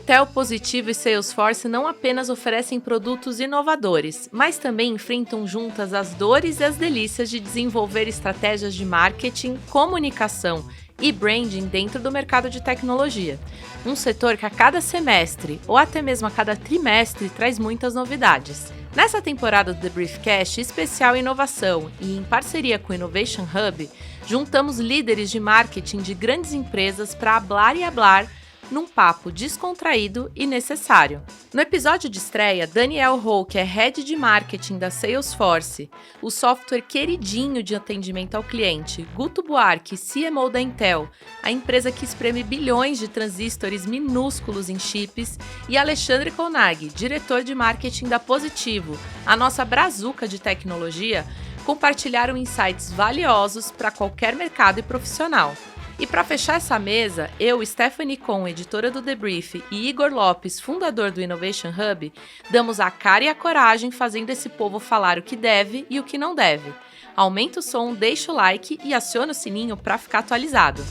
Intel, Positivo e Salesforce não apenas oferecem produtos inovadores, mas também enfrentam juntas as dores e as delícias de desenvolver estratégias de marketing, comunicação e branding dentro do mercado de tecnologia. Um setor que a cada semestre, ou até mesmo a cada trimestre, traz muitas novidades. Nessa temporada do The Briefcast especial inovação e em parceria com o Innovation Hub, juntamos líderes de marketing de grandes empresas para hablar e hablar num papo descontraído e necessário. No episódio de estreia, Daniel Ho, que é Head de Marketing da Salesforce, o software queridinho de atendimento ao cliente, Guto Buarque, CMO da Intel, a empresa que espreme bilhões de transistores minúsculos em chips, e Alexandre Konag, diretor de marketing da Positivo, a nossa brazuca de tecnologia, compartilharam insights valiosos para qualquer mercado e profissional. E para fechar essa mesa, eu, Stephanie Kohn, editora do The Brief, e Igor Lopes, fundador do Innovation Hub, damos a cara e a coragem fazendo esse povo falar o que deve e o que não deve. Aumenta o som, deixa o like e aciona o sininho para ficar atualizado.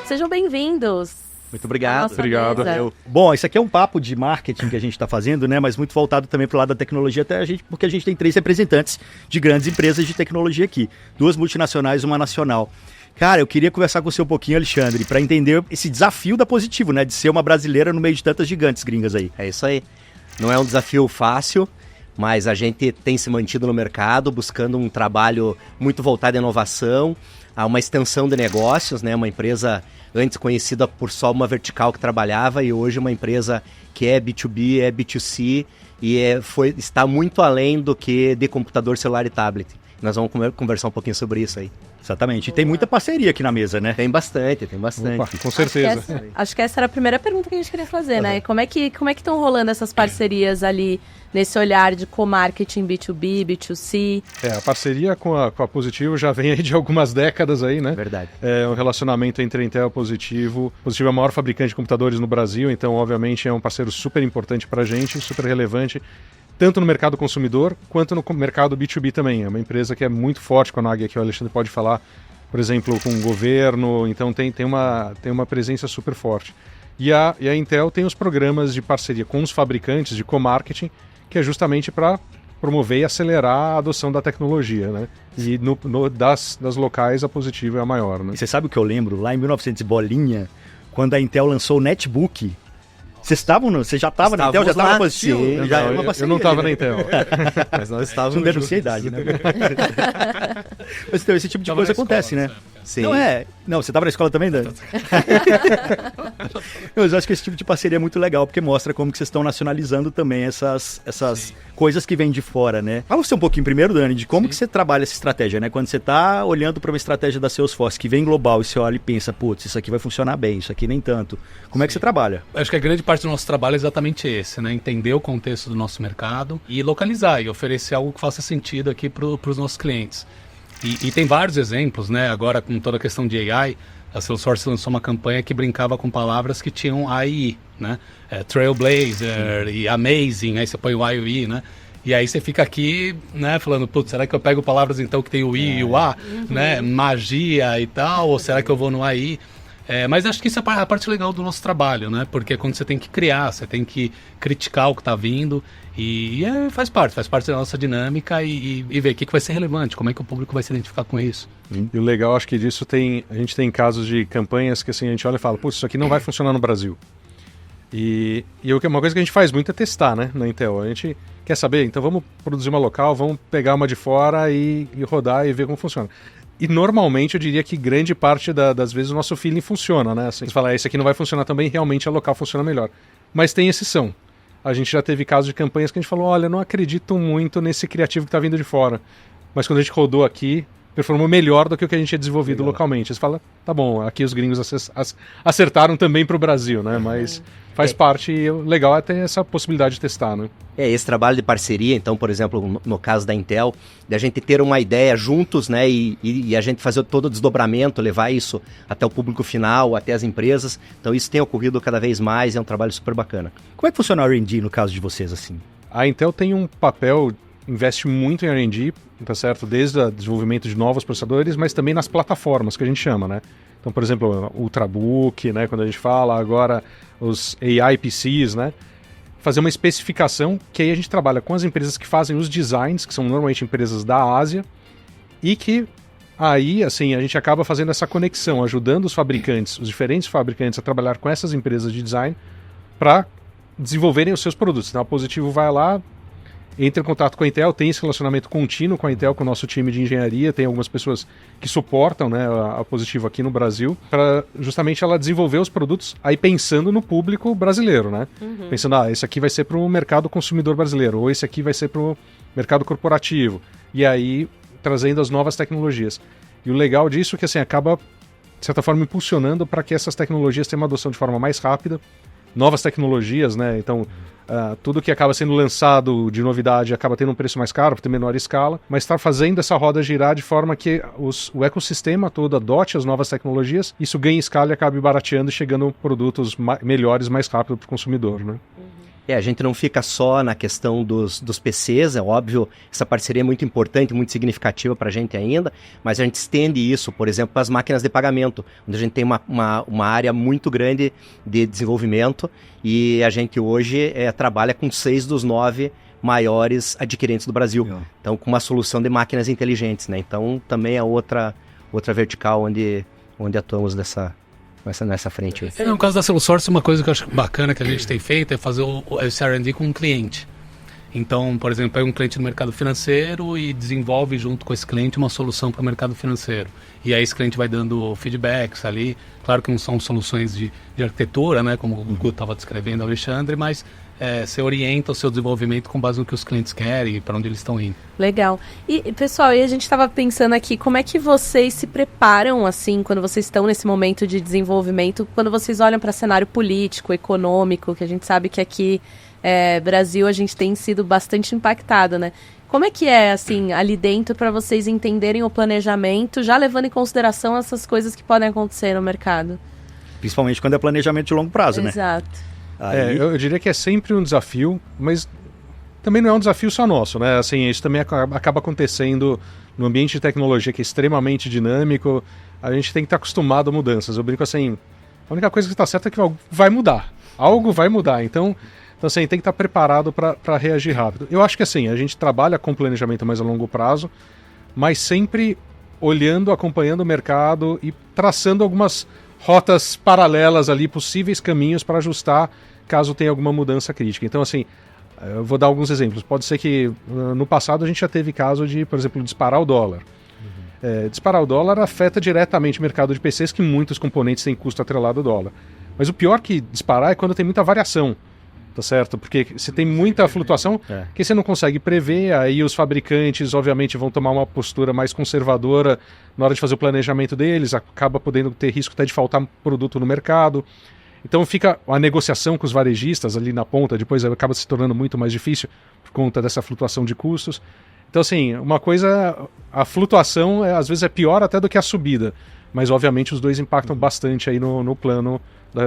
Sejam bem-vindos! Muito obrigado. Obrigado. Bom, isso aqui é um papo de marketing que a gente está fazendo, né? Mas muito voltado também para o lado da tecnologia, porque a gente tem 3 representantes de grandes empresas de tecnologia aqui. 2 multinacionais e uma nacional. Cara, eu queria conversar com você um pouquinho, Alexandre, para entender esse desafio da Positivo, né? De ser uma brasileira no meio de tantas gigantes gringas aí. É isso aí. Não é um desafio fácil, mas a gente tem se mantido no mercado, buscando um trabalho muito voltado à inovação, a uma extensão de negócios, né? Uma empresa antes conhecida por só uma vertical que trabalhava e hoje uma empresa que é B2B, é B2C e está muito além do que de computador, celular e tablet. Nós vamos conversar um pouquinho sobre isso aí. Exatamente. E tem muita parceria aqui na mesa, né? Tem bastante. Opa, com certeza. Acho que essa era a primeira pergunta que a gente queria fazer, né? Como é que estão rolando essas parcerias ali, nesse olhar de co-marketing B2B, B2C? A parceria com a Positivo já vem aí de algumas décadas aí, né? Verdade. É um relacionamento entre a Intel e Positivo. Positivo é a maior fabricante de computadores no Brasil, então obviamente é um parceiro super importante pra gente, super relevante, tanto no mercado consumidor, quanto no mercado B2B também. É uma empresa que é muito forte com a NAG, que o Alexandre pode falar, por exemplo, com o governo, então tem uma presença super forte. E a Intel tem os programas de parceria com os fabricantes de co-marketing, que é justamente para promover e acelerar a adoção da tecnologia, né? E das locais, a Positivo é a maior, né? E você sabe o que eu lembro? Lá em 1900 bolinha, quando a Intel lançou o Netbook, você já estava na Intel? Já estava na Positivo? Sim, eu não estava na Intel. Mas nós estávamos. Não denuncia a idade, né? Mas então, esse tipo de coisa acontece, né? Sim. Não, você estava na escola também, Dani? Mas eu acho que esse tipo de parceria é muito legal, porque mostra como que vocês estão nacionalizando também essas coisas que vêm de fora, né? Fala você um pouquinho primeiro, Dani, de como que você trabalha essa estratégia, né? Quando você está olhando para uma estratégia da Salesforce que vem global e você olha e pensa, putz, isso aqui vai funcionar bem, isso aqui nem tanto. Como é que você trabalha? Acho que a grande parte do nosso trabalho é exatamente esse, né? Entender o contexto do nosso mercado e localizar e oferecer algo que faça sentido aqui para os nossos clientes. E tem vários exemplos, né? Agora com toda a questão de AI, a Salesforce lançou uma campanha que brincava com palavras que tinham AI, né? Trailblazer e Amazing, aí você põe o I e o I, né? E aí você fica aqui, né, falando, putz, será que eu pego palavras então que tem o I e o A, né? Magia e tal, ou será que eu vou no AI? Mas acho que isso é a parte legal do nosso trabalho, né? Porque é quando você tem que criar, você tem que criticar o que está vindo e faz parte da nossa dinâmica e ver o que vai ser relevante, como é que o público vai se identificar com isso. E o legal, acho que disso a gente tem casos de campanhas que assim, a gente olha e fala, putz, isso aqui não vai funcionar no Brasil. E uma coisa que a gente faz muito é testar, né, na Intel. A gente quer saber, então vamos produzir uma local, vamos pegar uma de fora e rodar e ver como funciona. E normalmente eu diria que grande parte das vezes o nosso feeling funciona, né? Assim, você fala, esse aqui não vai funcionar também, realmente a local funciona melhor. Mas tem exceção. A gente já teve casos de campanhas que a gente falou, olha, não acredito muito nesse criativo que está vindo de fora. Mas quando a gente rodou aqui, performou melhor do que o que a gente tinha desenvolvido localmente. Você fala, tá bom, aqui os gringos acertaram também para o Brasil, né? Mas faz parte, e o legal é ter essa possibilidade de testar, né? Esse trabalho de parceria, então, por exemplo, no caso da Intel, de a gente ter uma ideia juntos, né, e a gente fazer todo o desdobramento, levar isso até o público final, até as empresas. Então isso tem ocorrido cada vez mais, é um trabalho super bacana. Como é que funciona o R&D no caso de vocês, assim? A Intel tem um papel investe muito em R&D, tá certo? Desde o desenvolvimento de novos processadores, mas também nas plataformas que a gente chama, né? Então, por exemplo, o Ultrabook, né? Quando a gente fala agora os AI PCs, né? Fazer uma especificação que aí a gente trabalha com as empresas que fazem os designs, que são normalmente empresas da Ásia, e que aí, assim, a gente acaba fazendo essa conexão, ajudando os fabricantes, os diferentes fabricantes a trabalhar com essas empresas de design para desenvolverem os seus produtos. Então a Positivo vai lá, entra em contato com a Intel, tem esse relacionamento contínuo com a Intel, com o nosso time de engenharia, tem algumas pessoas que suportam, né, a Positivo aqui no Brasil, para justamente ela desenvolver os produtos aí pensando no público brasileiro, né? Pensando, esse aqui vai ser para o mercado consumidor brasileiro, ou esse aqui vai ser para o mercado corporativo. E aí trazendo as novas tecnologias. E o legal disso é que assim, acaba, de certa forma, impulsionando para que essas tecnologias tenham uma adoção de forma mais rápida, novas tecnologias, né? Então, tudo que acaba sendo lançado de novidade acaba tendo um preço mais caro, por ter menor escala, mas está fazendo essa roda girar de forma que o ecossistema todo adote as novas tecnologias, isso ganha escala e acabe barateando e chegando produtos melhores mais rápido para o consumidor, né? A gente não fica só na questão dos PCs, é óbvio, essa parceria é muito importante, muito significativa para a gente ainda, mas a gente estende isso, por exemplo, para as máquinas de pagamento, onde a gente tem uma área muito grande de desenvolvimento e a gente hoje trabalha com 6 dos 9 maiores adquirentes do Brasil. Então, com uma solução de máquinas inteligentes, né? Então, também é outra vertical onde atuamos nessa frente. No caso da Salesforce, uma coisa que eu acho bacana que a gente tem feito é fazer esse R&D com um cliente. Então, por exemplo, pega um cliente no mercado financeiro e desenvolve junto com esse cliente uma solução para o mercado financeiro. E aí esse cliente vai dando feedbacks ali. Claro que não são soluções de arquitetura, né, como o Gu estava descrevendo, Alexandre, mas você orienta o seu desenvolvimento com base no que os clientes querem e para onde eles estão indo. Legal. E, pessoal, a gente estava pensando aqui, como é que vocês se preparam, assim, quando vocês estão nesse momento de desenvolvimento, quando vocês olham para cenário político, econômico, que a gente sabe que aqui, Brasil, a gente tem sido bastante impactado, né? Como é que é, assim, ali dentro para vocês entenderem o planejamento, já levando em consideração essas coisas que podem acontecer no mercado? Principalmente quando é planejamento de longo prazo, né? Exato. Eu diria que é sempre um desafio, mas também não é um desafio só nosso, né? Assim, isso também acaba acontecendo no ambiente de tecnologia que é extremamente dinâmico. A gente tem que estar acostumado a mudanças. Eu brinco assim, a única coisa que está certa é que vai mudar. Algo vai mudar. Então assim, tem que estar preparado para reagir rápido. Eu acho que assim, a gente trabalha com planejamento mais a longo prazo, mas sempre olhando, acompanhando o mercado e traçando algumas rotas paralelas ali, possíveis caminhos para ajustar caso tenha alguma mudança crítica. Então, assim, eu vou dar alguns exemplos. Pode ser que no passado a gente já teve caso de, por exemplo, disparar o dólar. Disparar o dólar afeta diretamente o mercado de PCs, que muitos componentes têm custo atrelado ao dólar. Mas o pior que disparar é quando tem muita variação, tá certo? Porque você tem muita flutuação que você não consegue prever, aí os fabricantes, obviamente, vão tomar uma postura mais conservadora na hora de fazer o planejamento deles, acaba podendo ter risco até de faltar produto no mercado. Então fica a negociação com os varejistas ali na ponta, depois acaba se tornando muito mais difícil por conta dessa flutuação de custos. Então, assim, uma coisa, a flutuação às vezes é pior até do que a subida, mas obviamente os dois impactam bastante aí no plano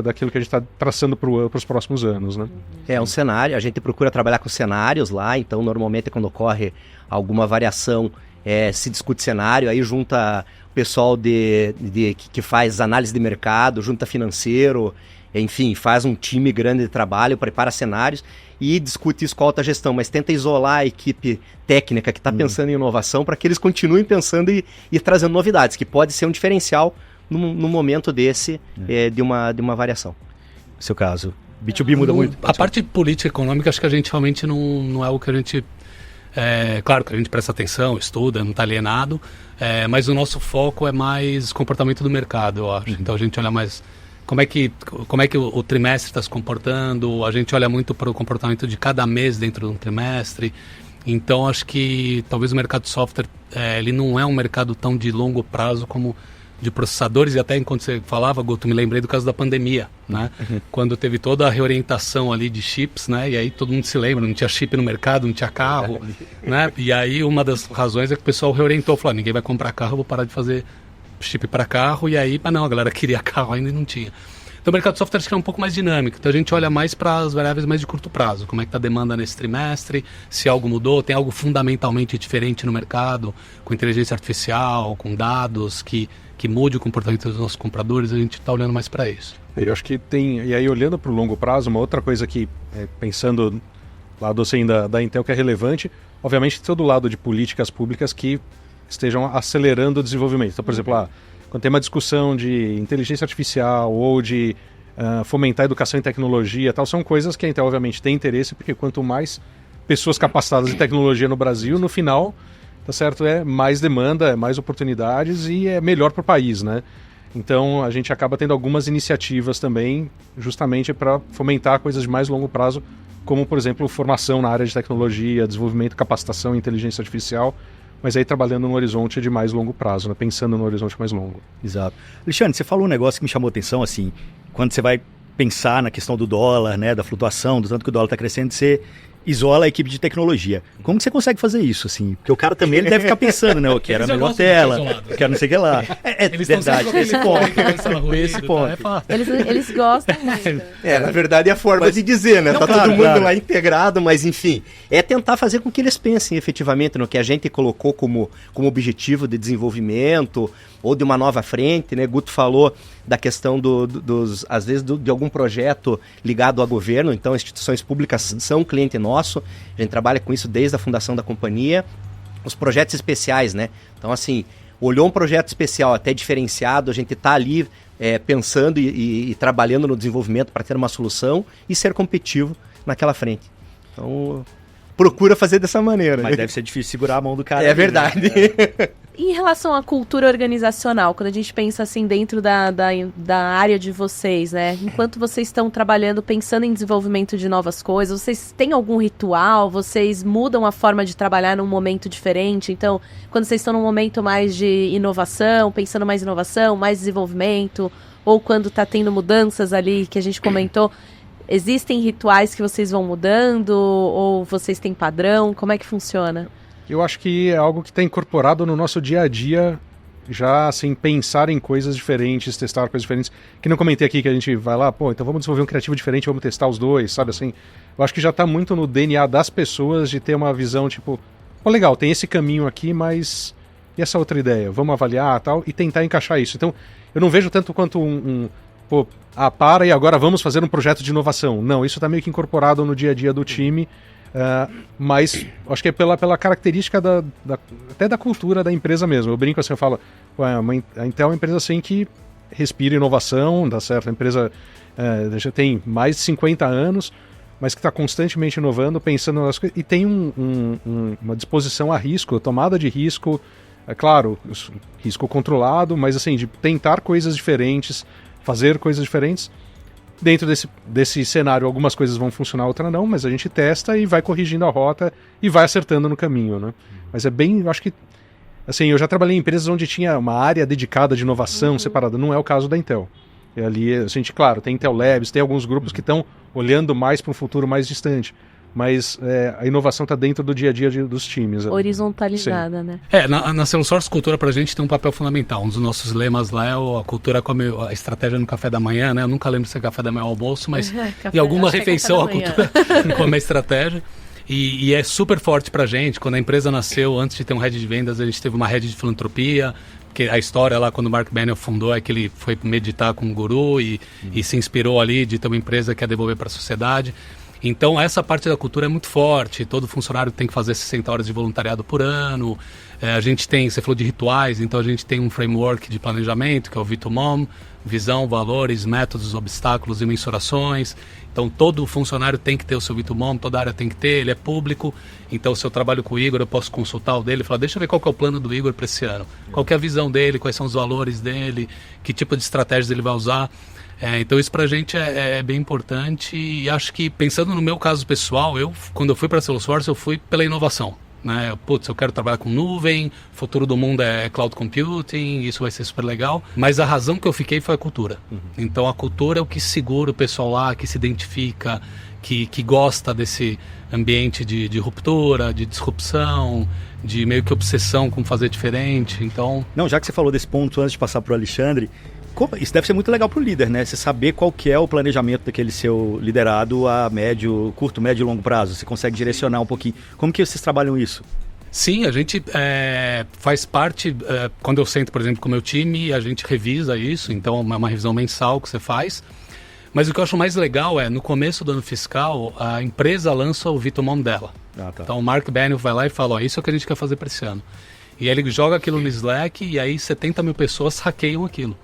daquilo que a gente está traçando para os próximos anos, né? É um cenário, a gente procura trabalhar com cenários lá, então normalmente quando ocorre alguma variação, se discute cenário, aí junta o pessoal que faz análise de mercado, junta financeiro, enfim, faz um time grande de trabalho, prepara cenários e discute isso com a alta gestão, mas tenta isolar a equipe técnica que está pensando em inovação para que eles continuem pensando e trazendo novidades, que pode ser um diferencial no momento desse de uma variação. No seu caso, B2B muda muito? A parte política e econômica, acho que a gente realmente não é o que a gente... claro que a gente presta atenção, estuda, não está alienado, mas o nosso foco é mais comportamento do mercado, eu acho. Então a gente olha mais como é que o trimestre está se comportando, a gente olha muito para o comportamento de cada mês dentro de um trimestre. Então acho que talvez o mercado de software ele não é um mercado tão de longo prazo como de processadores, e até enquanto você falava, Guto, me lembrei do caso da pandemia, né? Quando teve toda a reorientação ali de chips, né? E aí todo mundo se lembra, não tinha chip no mercado, não tinha carro, né? E aí uma das razões é que o pessoal reorientou, falou, ninguém vai comprar carro, vou parar de fazer chip para carro, e aí, não, a galera queria carro ainda e não tinha. Então o mercado de software acho que é um pouco mais dinâmico, então a gente olha mais para as variáveis mais de curto prazo, como é que está a demanda nesse trimestre, se algo mudou, tem algo fundamentalmente diferente no mercado, com inteligência artificial, com dados, que mude o comportamento dos nossos compradores, a gente está olhando mais para isso. Eu acho que tem, e aí olhando para o longo prazo, uma outra coisa que, pensando lado assim da Intel que é relevante, obviamente todo lado de políticas públicas que estejam acelerando o desenvolvimento. Então, por exemplo, quando tem uma discussão de inteligência artificial ou de fomentar educação em tecnologia, tal, são coisas que a Intel obviamente tem interesse, porque quanto mais pessoas capacitadas em tecnologia no Brasil, no final, tá certo, é mais demanda, é mais oportunidades e é melhor para o país, né? Então a gente acaba tendo algumas iniciativas também, justamente para fomentar coisas de mais longo prazo, como por exemplo formação na área de tecnologia, desenvolvimento, capacitação em inteligência artificial, mas aí trabalhando no horizonte de mais longo prazo, né? Pensando no horizonte mais longo. Exato. Alexandre, você falou um negócio que me chamou a atenção, assim, quando você vai pensar na questão do dólar, né, da flutuação, do tanto que o dólar está crescendo, você isola a equipe de tecnologia. Como que você consegue fazer isso, assim? Porque o cara também ele deve ficar pensando, né? Eu quero a melhor tela, eu quero não sei o que lá. Eles verdade, esse ponto. Eles gostam muito. Na verdade é a forma de dizer, né? Não, tá claro, todo mundo claro. lá integrado, mas enfim, é tentar fazer com que eles pensem efetivamente no que a gente colocou como objetivo de desenvolvimento ou de uma nova frente, né? Guto falou da questão dos às vezes, de algum projeto ligado ao governo, então instituições públicas são cliente nosso, a gente trabalha com isso desde a fundação da companhia, os projetos especiais, né? Então, assim, olhou um projeto especial até diferenciado, a gente está ali pensando e trabalhando no desenvolvimento para ter uma solução e ser competitivo naquela frente. Então, procura fazer dessa maneira. Mas deve ser difícil segurar a mão do cara. É verdade. Né? Em relação à cultura organizacional, quando a gente pensa assim dentro da área de vocês, né? Enquanto vocês estão trabalhando, pensando em desenvolvimento de novas coisas, vocês têm algum ritual? Vocês mudam a forma de trabalhar num momento diferente? Então, quando vocês estão num momento mais de inovação, pensando mais inovação, mais desenvolvimento, ou quando está tendo mudanças ali que a gente comentou, existem rituais que vocês vão mudando? Ou vocês têm padrão? Como é que funciona? Eu acho que é algo que está incorporado no nosso dia a dia, já assim, pensar em coisas diferentes, testar coisas diferentes. Que não comentei aqui que a gente vai lá, então vamos desenvolver um criativo diferente, vamos testar os dois, sabe assim? Eu acho que já está muito no DNA das pessoas de ter uma visão tipo, legal, tem esse caminho aqui, mas e essa outra ideia? Vamos avaliar tal, e tentar encaixar isso. Então, eu não vejo tanto quanto para e agora vamos fazer um projeto de inovação. Não, isso está meio que incorporado no dia a dia do time. Mas acho que é pela característica até da cultura da empresa mesmo. Eu brinco assim, eu falo, a Intel é uma empresa assim que respira inovação, dá certo? A empresa já tem mais de 50 anos, mas que está constantemente inovando, pensando nas coisas, e tem uma disposição a risco, tomada de risco, é claro, risco controlado, mas assim, de tentar coisas diferentes, fazer coisas diferentes. Dentro desse cenário, algumas coisas vão funcionar, outras não, mas a gente testa e vai corrigindo a rota e vai acertando no caminho, né? Mas é bem, eu acho que, assim, eu já trabalhei em empresas onde tinha uma área dedicada de inovação separada, não é o caso da Intel. E ali, a gente, claro, tem Intel Labs, tem alguns grupos que estão olhando mais para um futuro mais distante, mas a inovação está dentro do dia a dia dos times. Horizontalizada, né? Na Salesforce, cultura pra gente tem um papel fundamental. Um dos nossos lemas lá é a cultura come a estratégia no café da manhã, né? Eu nunca lembro se é café da manhã ou almoço, mas em alguma refeição a cultura come a estratégia. E é super forte pra gente. Quando a empresa nasceu, antes de ter um head de vendas, a gente teve uma head de filantropia, porque a história lá, quando o Mark Benioff fundou, é que ele foi meditar com um guru e se inspirou ali de ter uma empresa que quer devolver para a sociedade. Então, essa parte da cultura é muito forte. Todo funcionário tem que fazer 60 horas de voluntariado por ano. A gente tem, você falou de rituais, então a gente tem um framework de planejamento, que é o V2MOM, visão, valores, métodos, obstáculos e mensurações. Então, todo funcionário tem que ter o seu V2MOM, toda área tem que ter, ele é público. Então, se eu trabalho com o Igor, eu posso consultar o dele e falar, deixa eu ver qual que é o plano do Igor para esse ano. Qual que é a visão dele, quais são os valores dele, que tipo de estratégias ele vai usar. Então isso pra gente é bem importante e acho que pensando no meu caso pessoal, quando eu fui para a Salesforce eu fui pela inovação, né? Eu quero trabalhar com nuvem, o futuro do mundo é cloud computing, isso vai ser super legal, mas a razão que eu fiquei foi a cultura. Então a cultura é o que segura o pessoal lá, que se identifica, que gosta desse ambiente de ruptura, de disrupção, de meio que obsessão com fazer diferente. Então... Não, já que você falou desse ponto antes de passar para o Alexandre, Isso deve ser muito legal para o líder, né? Você saber qual que é o planejamento daquele seu liderado a curto, médio e longo prazo. Você consegue direcionar um pouquinho. Como que vocês trabalham isso? Sim, a gente faz parte, quando eu sento, por exemplo, com o meu time, a gente revisa isso, então é uma revisão mensal que você faz. Mas o que eu acho mais legal no começo do ano fiscal, a empresa lança o Vitomon dela. Tá. Então o Mark Benioff vai lá e fala, isso é o que a gente quer fazer para esse ano. E aí ele joga aquilo no Slack e aí 70 mil pessoas hackeiam aquilo.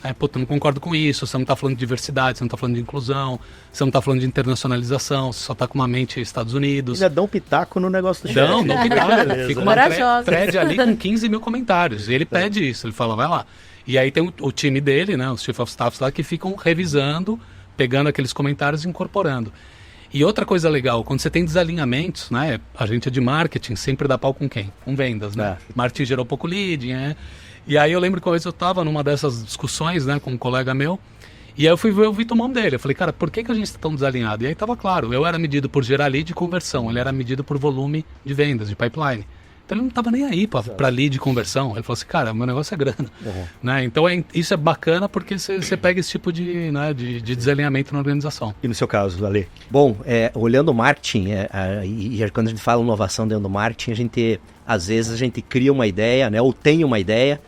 Eu não concordo com isso, você não está falando de diversidade, você não está falando de inclusão, você não está falando de internacionalização, você só está com uma mente Estados Unidos. Ainda dão um pitaco no negócio do chefe. Dão pitaco. Fica uma thread ali com 15 mil comentários. E ele pede isso, ele fala, vai lá. E aí tem o time dele, né, os Chief of Staffs lá, que ficam revisando, pegando aqueles comentários e incorporando. E outra coisa legal, quando você tem desalinhamentos, né, a gente é de marketing, sempre dá pau com quem? Com vendas, né? Marketing gerou pouco lead, né? E aí eu lembro que uma vez eu estava numa dessas discussões, né, com um colega meu, e aí eu fui ver o Vitomon dele. Eu falei, cara, por que a gente está tão desalinhado? E aí estava claro, eu era medido por gerar lead e conversão, ele era medido por volume de vendas, de pipeline. Então ele não estava nem aí para lead e conversão. Ele falou assim, cara, meu negócio é grana. Né? Então isso é bacana porque você pega esse tipo de desalinhamento na organização. E no seu caso, Ale? Bom, olhando o marketing, e quando a gente fala inovação dentro do marketing, às vezes a gente cria uma ideia, né, ou tem uma ideia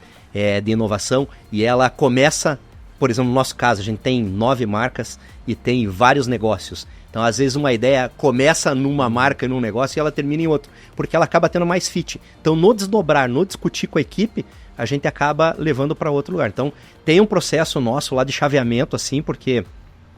de inovação e ela começa, por exemplo, no nosso caso, a gente tem 9 marcas e tem vários negócios. Então, às vezes, uma ideia começa numa marca, num negócio, e ela termina em outro, porque ela acaba tendo mais fit. Então, no desdobrar, no discutir com a equipe, a gente acaba levando para outro lugar. Então, tem um processo nosso lá de chaveamento, assim, porque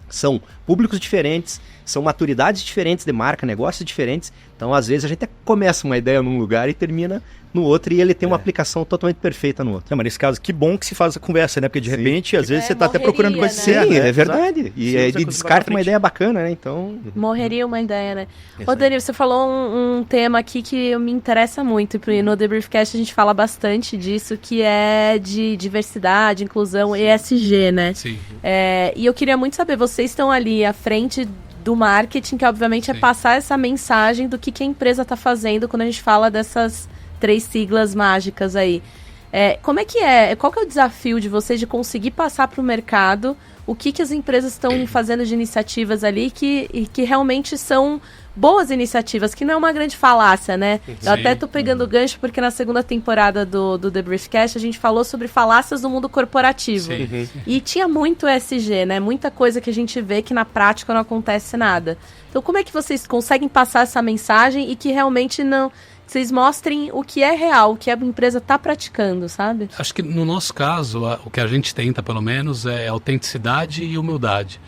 são públicos diferentes, são maturidades diferentes de marca, negócios diferentes. Então, às vezes, a gente começa uma ideia num lugar e termina no outro, e ele tem uma aplicação totalmente perfeita no outro. Não, mas nesse caso, que bom que se faz a conversa, né? Porque de repente, às vezes, você está até procurando coisa Sim, é verdade. E descarta uma ideia bacana, né? Então... Morreria uma ideia, né? Ô, Danilo, você falou um tema aqui que me interessa muito, e no The Briefcast a gente fala bastante disso, que é de diversidade, inclusão, ESG, né? Sim. E eu queria muito saber, vocês estão ali à frente do marketing, que obviamente é passar essa mensagem do que a empresa está fazendo quando a gente fala dessas 3 siglas mágicas aí. Como é que qual que é o desafio de vocês de conseguir passar para o mercado o que as empresas estão fazendo de iniciativas ali que realmente são boas iniciativas, que não é uma grande falácia, né? Eu até tô pegando o gancho porque na segunda temporada do The Briefcast a gente falou sobre falácias do mundo corporativo. E tinha muito ESG, né? Muita coisa que a gente vê que na prática não acontece nada. Então como é que vocês conseguem passar essa mensagem e que realmente não... Vocês mostrem o que é real, o que a empresa está praticando, sabe? Acho que no nosso caso, o que a gente tenta, pelo menos, é autenticidade e humildade.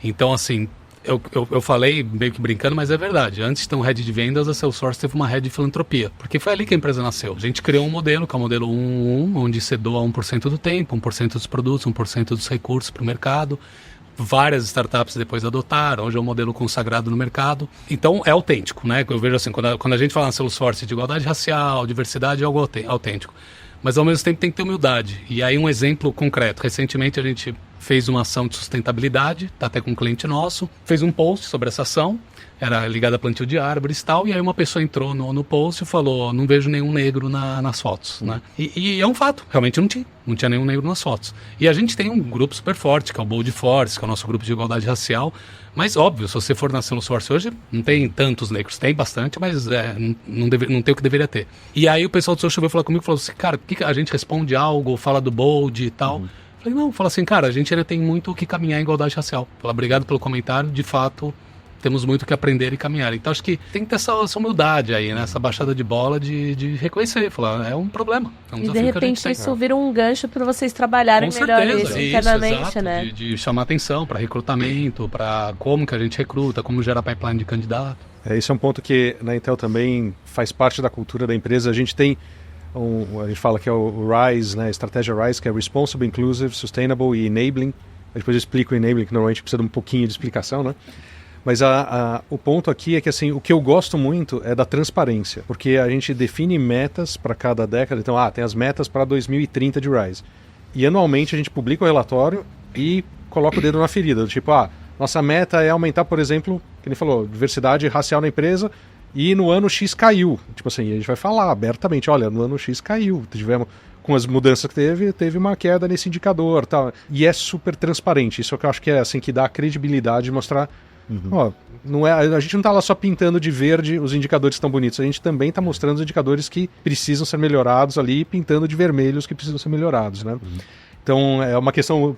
Então, assim, eu falei meio que brincando, mas é verdade. Antes de ter um head de vendas, a Salesforce teve uma head de filantropia, porque foi ali que a empresa nasceu. A gente criou um modelo, que é o modelo 1-1, onde você doa 1% do tempo, 1% dos produtos, 1% dos recursos para o mercado. Várias startups depois adotaram, hoje é um modelo consagrado no mercado. Então é autêntico, né? Eu vejo assim, quando a gente fala na Salesforce de igualdade racial, diversidade, é algo autêntico. Mas ao mesmo tempo tem que ter humildade. E aí um exemplo concreto. Recentemente a gente fez uma ação de sustentabilidade, tá até com um cliente nosso, fez um post sobre essa ação, era ligada a plantio de árvores e tal, e aí uma pessoa entrou no post e falou, não vejo nenhum negro nas fotos, né? E é um fato, realmente não tinha nenhum negro nas fotos. E a gente tem um grupo super forte, que é o Bold Force, que é o nosso grupo de igualdade racial, mas óbvio, se você for na Salesforce hoje, não tem tantos negros, tem bastante, mas não tem o que deveria ter. E aí o pessoal do social veio falar comigo e falou assim, cara, por que a gente responde algo, fala do Bold e tal? Falei, não, fala assim, cara, a gente ainda tem muito o que caminhar em igualdade racial. Fala, obrigado pelo comentário, de fato, temos muito o que aprender e caminhar. Então acho que tem que ter essa humildade aí, né? Essa baixada de bola de reconhecer, falar, é um problema, é um desafio. E de repente isso vira um gancho para vocês trabalharem melhor isso internamente, exato, né? De chamar atenção para recrutamento, para como que a gente recruta, como gerar pipeline de candidato. Esse é um ponto que na Intel também faz parte da cultura da empresa. A gente tem a gente fala que é o RISE, né? A estratégia RISE, que é Responsible, Inclusive, Sustainable e Enabling. Depois eu explico o Enabling, que normalmente precisa de um pouquinho de explicação, né? Mas o ponto aqui é que assim, o que eu gosto muito é da transparência, porque a gente define metas para cada década. Então, tem as metas para 2030 de RISE. E anualmente a gente publica o relatório e coloca o dedo na ferida. Tipo, nossa meta é aumentar, por exemplo, que ele falou, diversidade racial na empresa, e no ano X caiu. Tipo assim, a gente vai falar abertamente, olha, no ano X caiu. Tivemos com as mudanças que teve uma queda nesse indicador, tal. E é super transparente. Isso é o que eu acho que é assim que dá a credibilidade de mostrar. Ó, não é, a gente não está lá só pintando de verde os indicadores que estão bonitos, a gente também está mostrando os indicadores que precisam ser melhorados ali, pintando de vermelho os que precisam ser melhorados, né? Então é uma questão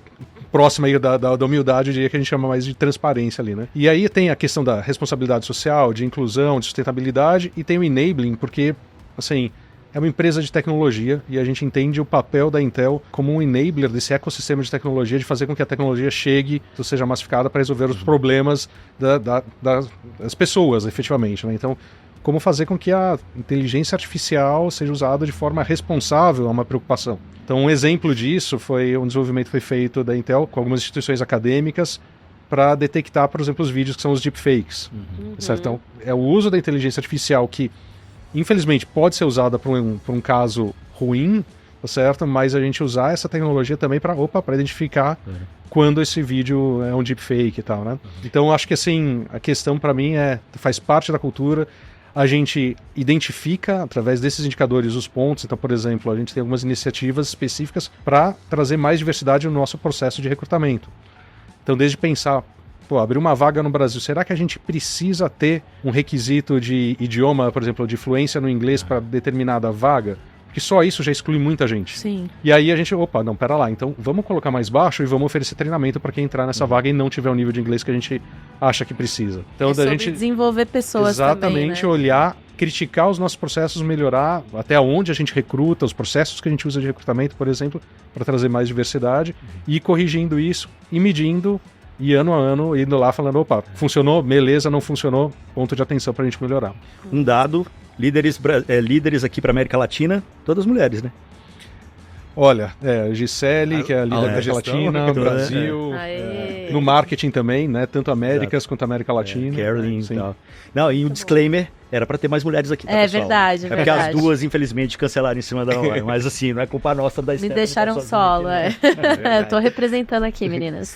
próxima aí da humildade, eu diria que a gente chama mais de transparência ali, né? E aí tem a questão da responsabilidade social, de inclusão, de sustentabilidade, e tem o enabling, porque, assim, é uma empresa de tecnologia e a gente entende o papel da Intel como um enabler desse ecossistema de tecnologia, de fazer com que a tecnologia chegue, ou seja massificada, para resolver os problemas das pessoas, efetivamente, né? Então, como fazer com que a inteligência artificial seja usada de forma responsável é uma preocupação. Então, um exemplo disso foi um desenvolvimento que foi feito da Intel com algumas instituições acadêmicas para detectar, por exemplo, os vídeos que são os deepfakes. Certo? Então, é o uso da inteligência artificial que, infelizmente, pode ser usada para um caso ruim, tá certo? Mas a gente usar essa tecnologia também para identificar quando esse vídeo é um deepfake e tal, né? Então, acho que, assim, a questão para mim faz parte da cultura. A gente identifica, através desses indicadores, os pontos. Então, por exemplo, a gente tem algumas iniciativas específicas para trazer mais diversidade no nosso processo de recrutamento. Então, desde pensar, abrir uma vaga no Brasil, será que a gente precisa ter um requisito de idioma, por exemplo, de fluência no inglês para determinada vaga? Porque só isso já exclui muita gente. Sim. E aí a gente, não, pera lá, então vamos colocar mais baixo e vamos oferecer treinamento para quem entrar nessa vaga e não tiver o nível de inglês que a gente acha que precisa. Então, da gente desenvolver pessoas exatamente, também, né? Olhar, criticar os nossos processos, melhorar até onde a gente recruta, os processos que a gente usa de recrutamento, por exemplo, para trazer mais diversidade, e ir corrigindo isso e medindo, e ano a ano, indo lá falando, funcionou, beleza, não funcionou, ponto de atenção para a gente melhorar. Um dado, líderes aqui para América Latina, todas mulheres, né? Olha, a Gisele, que é a líder da América Latina, no Brasil, no marketing também, né? Tanto Américas quanto América Latina. Carolyn e tal. Não, e o disclaimer era para ter mais mulheres aqui, tá, pessoal? Verdade, é porque as duas, infelizmente, cancelaram em cima da hora. Mas assim, não é culpa nossa da Me deixaram solo, Eu tô representando aqui, meninas.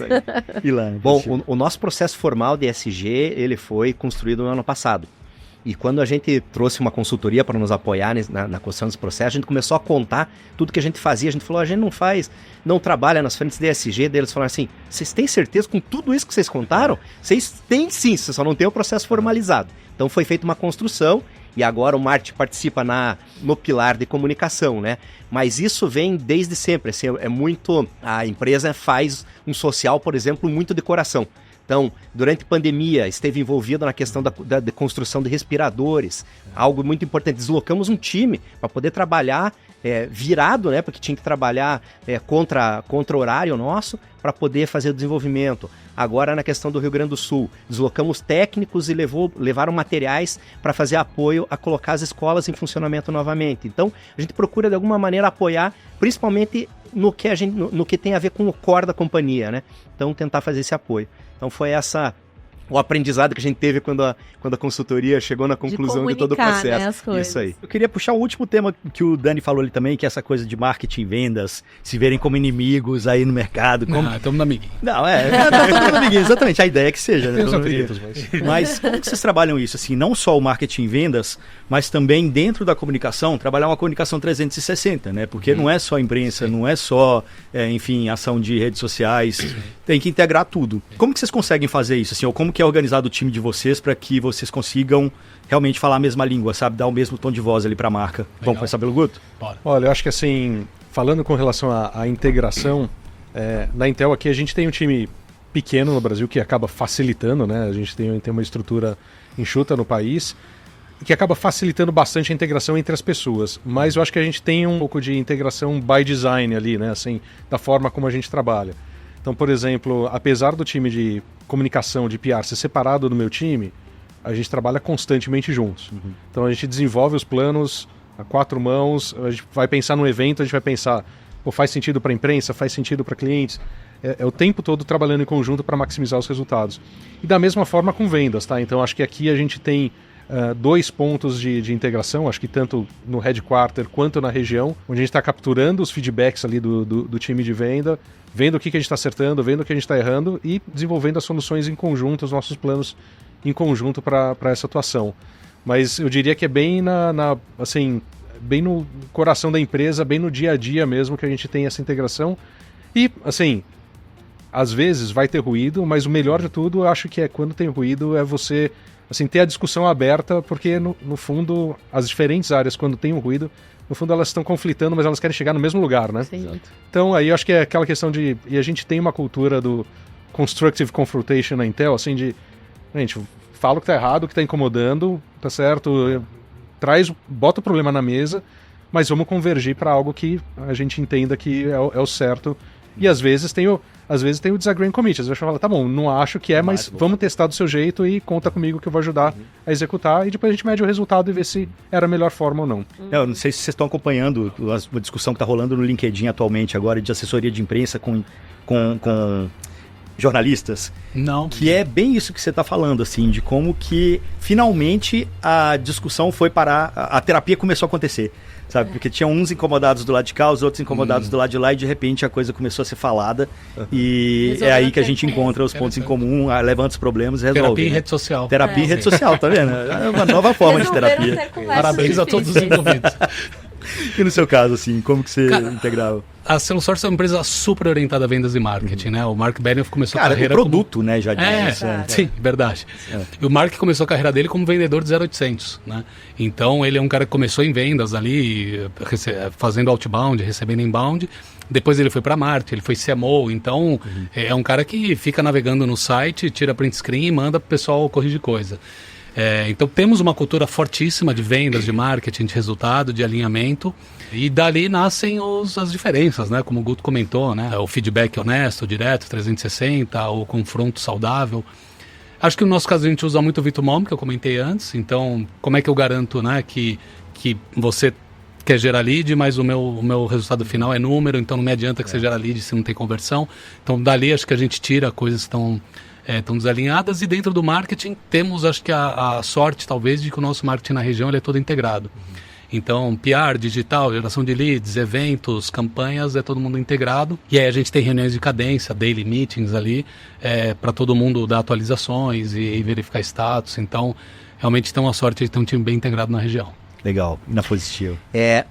Ilana, bom, o nosso processo formal de ESG, ele foi construído no ano passado. E quando a gente trouxe uma consultoria para nos apoiar na construção desse processo, a gente começou a contar tudo que a gente fazia. A gente falou, a gente não trabalha nas frentes de ESG. Daí eles falaram assim, vocês têm certeza com tudo isso que vocês contaram? Vocês têm sim, vocês só não têm o processo formalizado. Então foi feita uma construção e agora o marketing participa no pilar de comunicação, né? Mas isso vem desde sempre. Assim, a empresa faz um social, por exemplo, muito de coração. Então, durante a pandemia, esteve envolvido na questão da construção de respiradores, algo muito importante. Deslocamos um time para poder trabalhar virado, né, porque tinha que trabalhar contra o horário nosso para poder fazer o desenvolvimento. Agora, na questão do Rio Grande do Sul, deslocamos técnicos e levaram materiais para fazer apoio a colocar as escolas em funcionamento novamente. Então, a gente procura, de alguma maneira, apoiar, principalmente no que tem a ver com o core da companhia, né? Então, tentar fazer esse apoio. Então foi o aprendizado que a gente teve quando a consultoria chegou na conclusão de todo o processo. Né, as coisas. Isso aí. Eu queria puxar um último tema que o Dani falou ali também, que é essa coisa de marketing e vendas, se verem como inimigos aí no mercado. Estamos na amiguinho. Não, tá todo mundo amiguinho, exatamente, a ideia é que seja. Né? Mas como que vocês trabalham isso? Assim, não só o marketing e vendas, mas também dentro da comunicação, trabalhar uma comunicação 360, né? Porque não é só imprensa, não é só, ação de redes sociais, tem que integrar tudo. Como que vocês conseguem fazer isso? Assim, ou como que é organizado o time de vocês para que vocês consigam realmente falar a mesma língua, sabe? Dar o mesmo tom de voz ali para a marca. Legal. Vamos começar pelo Guto? Bora. Olha, eu acho que assim, falando com relação à integração, na Intel aqui a gente tem um time pequeno no Brasil que acaba facilitando, né? A gente tem uma estrutura enxuta no país que acaba facilitando bastante a integração entre as pessoas. Mas eu acho que a gente tem um pouco de integração by design ali, né? Assim, da forma como a gente trabalha. Então, por exemplo, apesar do time de comunicação, de PR ser separado do meu time, a gente trabalha constantemente juntos. Então a gente desenvolve os planos a quatro mãos, a gente vai pensar no evento, a gente vai pensar, faz sentido para a imprensa, faz sentido para clientes. É o tempo todo trabalhando em conjunto para maximizar os resultados. E da mesma forma com vendas, tá? Então acho que aqui a gente tem dois pontos de integração, acho que tanto no headquarter quanto na região, onde a gente está capturando os feedbacks ali do time de venda, vendo o que a gente está acertando, vendo o que a gente está errando e desenvolvendo as soluções em conjunto, os nossos planos em conjunto para essa atuação. Mas eu diria que é bem assim, bem no coração da empresa, bem no dia a dia mesmo que a gente tem essa integração. E, assim, às vezes vai ter ruído, mas o melhor de tudo, eu acho que é quando tem ruído, é você, assim, ter a discussão aberta, porque no fundo, as diferentes áreas, quando tem um ruído, no fundo elas estão conflitando, mas elas querem chegar no mesmo lugar, né? Sim. Então aí eu acho que é aquela questão de... E a gente tem uma cultura do constructive confrontation na Intel, assim, de... Gente, fala o que tá errado, o que tá incomodando, tá certo? Bota o problema na mesa, mas vamos convergir para algo que a gente entenda que é o certo. E às vezes tem o disagreeing committee. Às vezes eu falo, tá bom, não acho que é, mas vamos testar do seu jeito e conta comigo que eu vou ajudar a executar. E depois a gente mede o resultado e vê se era a melhor forma ou não. Eu não sei se vocês estão acompanhando a discussão que está rolando no LinkedIn atualmente agora de assessoria de imprensa com jornalistas. Não. Que é bem isso que você está falando, assim, de como que finalmente a discussão foi parar, a terapia começou a acontecer. Sabe? Porque tinham uns incomodados do lado de cá, os outros incomodados do lado de lá, e de repente a coisa começou a ser falada. E Resolveu é aí que a gente encontra os pontos em comum, levanta os problemas e resolve. Terapia em rede social. Terapia em rede social, tá vendo? É uma nova forma de terapia. Parabéns a todos os envolvidos. E no seu caso, assim, como que você integrava? A Salesforce é uma empresa super orientada a vendas e marketing, né? O Mark Benioff começou a carreira o produto, né, já diz. Sim, verdade. E o Mark começou a carreira dele como vendedor de 0800, né? Então, ele é um cara que começou em vendas ali, fazendo outbound, recebendo inbound. Depois ele foi para marketing, ele foi CMO. Então, é um cara que fica navegando no site, tira print screen e manda pro pessoal corrigir coisa. Então temos uma cultura fortíssima de vendas, de marketing, de resultado, de alinhamento, e dali nascem as diferenças, né? Como o Guto comentou, né? O feedback honesto, direto, 360, o confronto saudável. Acho que no nosso caso a gente usa muito o Vitomom, que eu comentei antes. Então, como é que eu garanto, né, que você quer gerar lead, mas o meu resultado final é número, então não me adianta que você gera lead se não tem conversão. Então dali acho que a gente tira coisas que estão desalinhadas, e dentro do marketing temos, acho que a sorte talvez de que o nosso marketing na região ele é todo integrado. Então PR, digital, geração de leads, eventos, campanhas, é todo mundo integrado, e aí a gente tem reuniões de cadência, daily meetings ali, para todo mundo dar atualizações e verificar status. Então realmente tem uma sorte de ter um time bem integrado na região. Legal, e na Positivo?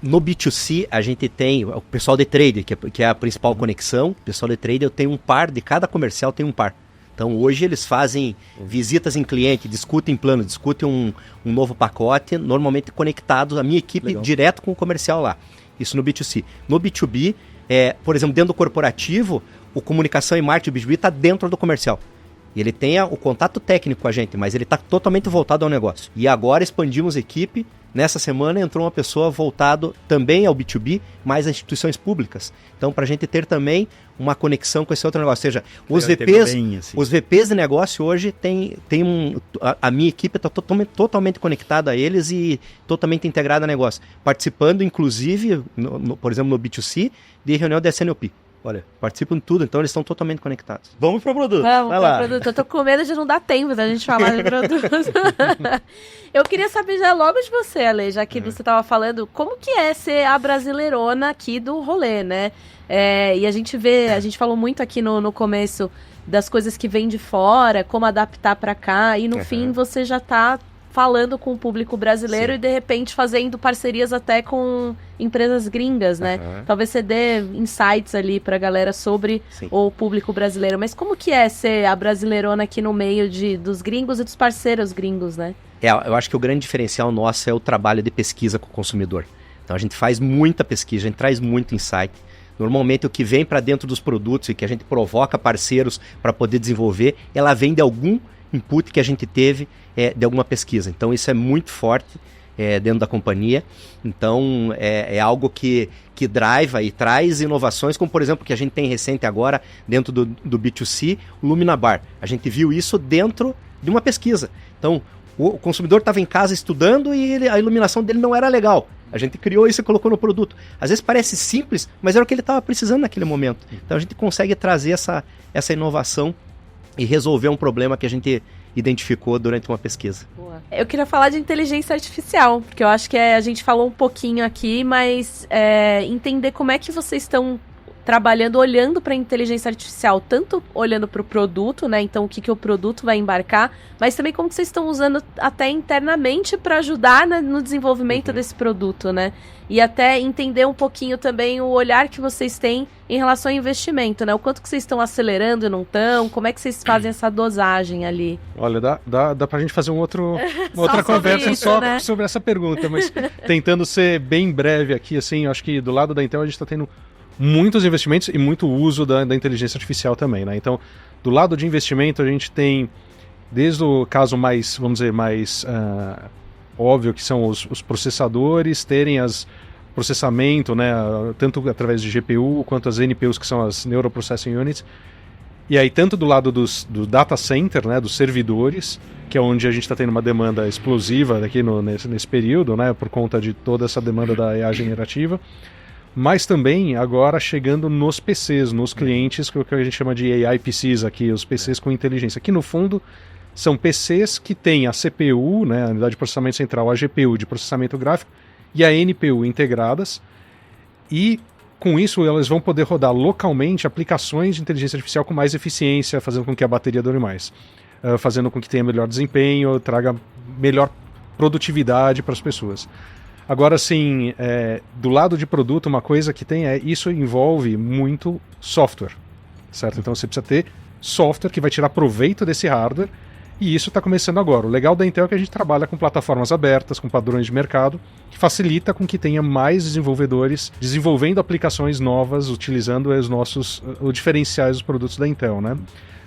No B2C a gente tem o pessoal de trade, que é a principal conexão. O pessoal de trade, eu tenho um par, de cada comercial tem um par. Então hoje eles fazem visitas em cliente, discutem plano, discutem um novo pacote, normalmente conectados, a minha equipe direto com o comercial lá. Isso no B2C. No B2B, por exemplo, dentro do corporativo, o comunicação e marketing do B2B está dentro do comercial. E ele tem o contato técnico com a gente, mas ele está totalmente voltado ao negócio. E agora expandimos a equipe. Nessa semana entrou uma pessoa voltado também ao B2B, mas a instituições públicas. Então, para a gente ter também uma conexão com esse outro negócio. Ou seja, os VPs de negócio hoje a minha equipe está totalmente conectada a eles e totalmente integrada a negócio. Participando, inclusive, por exemplo, no B2C, de reunião da SNOP. Olha, participam de tudo, então eles estão totalmente conectados. Vamos pro produto. Vamos pro produto. Eu tô com medo de não dar tempo da gente falar de produto. Eu queria saber já logo de você, Ale, já que você tava falando, como que é ser a brasileirona aqui do rolê, né? E a gente falou muito aqui no começo das coisas que vêm de fora, como adaptar para cá, e no fim você já tá falando com o público brasileiro. Sim. E de repente fazendo parcerias até com empresas gringas, né? Talvez você dê insights ali pra galera sobre o público brasileiro. Mas como que é ser a brasileirona aqui no meio dos gringos e dos parceiros gringos, né? Eu acho que o grande diferencial nosso é o trabalho de pesquisa com o consumidor. Então a gente faz muita pesquisa, a gente traz muito insight. Normalmente o que vem para dentro dos produtos e que a gente provoca parceiros para poder desenvolver, ela vem de algum input que a gente teve de alguma pesquisa. Então isso é muito forte dentro da companhia. Então é algo que driva e traz inovações, como por exemplo que a gente tem recente agora dentro do B2C, o Lumina Bar. A gente viu isso dentro de uma pesquisa. Então o consumidor estava em casa estudando e a iluminação dele não era legal. A gente criou isso e colocou no produto. Às vezes parece simples, mas era o que ele estava precisando naquele momento. Então a gente consegue trazer essa inovação e resolver um problema que a gente identificou durante uma pesquisa. Boa. Eu queria falar de inteligência artificial, porque eu acho que a gente falou um pouquinho aqui, mas entender como é que vocês estão trabalhando, olhando para a inteligência artificial, tanto olhando para o produto, né? Então, o que o produto vai embarcar, mas também como que vocês estão usando até internamente para ajudar no desenvolvimento desse produto, né? E até entender um pouquinho também o olhar que vocês têm em relação ao investimento, né? O quanto que vocês estão acelerando e não estão, como é que vocês fazem essa dosagem ali? Olha, dá pra gente fazer uma outra conversa isso, só né? sobre essa pergunta, mas tentando ser bem breve aqui, assim, acho que do lado da Intel a gente está tendo muitos investimentos e muito uso da inteligência artificial também, né? Então, do lado de investimento, a gente tem, desde o caso mais, vamos dizer, mais óbvio, que são os processadores terem processamento, né? Tanto através de GPU, quanto as NPUs, que são as Neural Processing Units. E aí, tanto do lado do data center, né? Dos servidores, que é onde a gente está tendo uma demanda explosiva aqui nesse período, né? Por conta de toda essa demanda da IA generativa. Mas também agora chegando nos PCs, nos clientes, que a gente chama de AI PCs aqui, os PCs com inteligência. Que no fundo são PCs que têm a CPU, né, a unidade de processamento central, a GPU de processamento gráfico e a NPU integradas. E com isso elas vão poder rodar localmente aplicações de inteligência artificial com mais eficiência, fazendo com que a bateria dure mais, fazendo com que tenha melhor desempenho, traga melhor produtividade para as pessoas. Agora, assim, do lado de produto, uma coisa que tem isso envolve muito software, certo? Então você precisa ter software que vai tirar proveito desse hardware, e isso está começando agora. O legal da Intel é que a gente trabalha com plataformas abertas, com padrões de mercado, que facilita com que tenha mais desenvolvedores desenvolvendo aplicações novas, utilizando os diferenciais dos produtos da Intel, né?